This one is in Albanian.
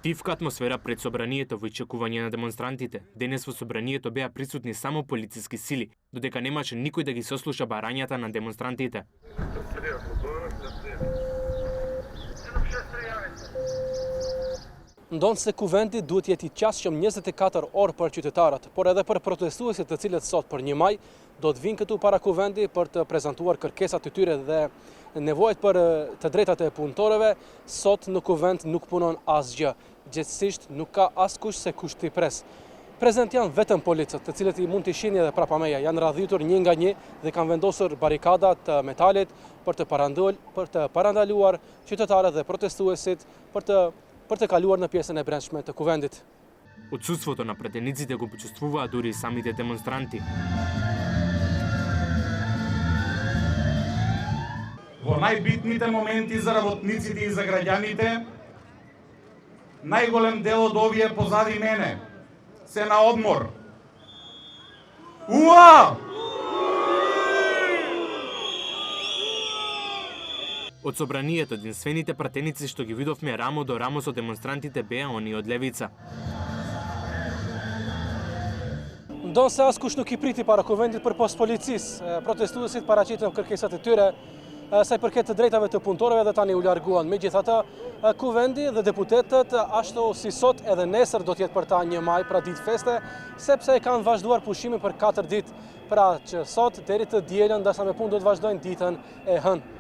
Тивка атмосфера пред собранието во очекување на демонстрантите. Денес во собранието беа присутни само полициски сили, додека немаше никој да ги сослуша барањата на демонстрантите. Ndonë se kuvendi duhet jeti qasshëm 24 orë për qytetarët, por edhe për protestuesit të cilët sot për 1 maj do të vinë këtu para kuvendi për të prezantuar kërkesat e tyre dhe nevojat për të drejtat e punëtorëve. Sot në kuvend nuk punon asgjë. Gjithsesi nuk ka askush se kush t'i pres. Prezent janë vetëm policët, të cilët i mund t'i shihni edhe prapa meja. Janë radhitur një nga një dhe kanë vendosur barikada të metalit për të parandaluar qytetarët dhe protestuesit për të kaluar në pjesën e brendshme të kuvendit. Отсутството на претениците го почувствуваат дури и самите демонстранти. Во најбитните моменти за работниците и за граѓаните, најголем дел од овие позади мене се на одмор. Уа! Од собранието, единствените пратеници што ги видовме рамо до рамо со демонстрантите беа они од левица. Ndonë se askush nuk I priti para kuvendit për pos policisë, protestuesit paraqitën kërkesat e tyre, sa I përket të drejtave të punëtorëve dhe tani u larguan. Megjithatë, kuvendi dhe deputetët ashtu si sot edhe nesër do të jetë për ta 1 maj, pra ditë feste, sepse e kanë vazhduar pushimin për 4 ditë, pra që sot deri të dielën, ndërsa me punë do të vazhdojnë ditën e hënë.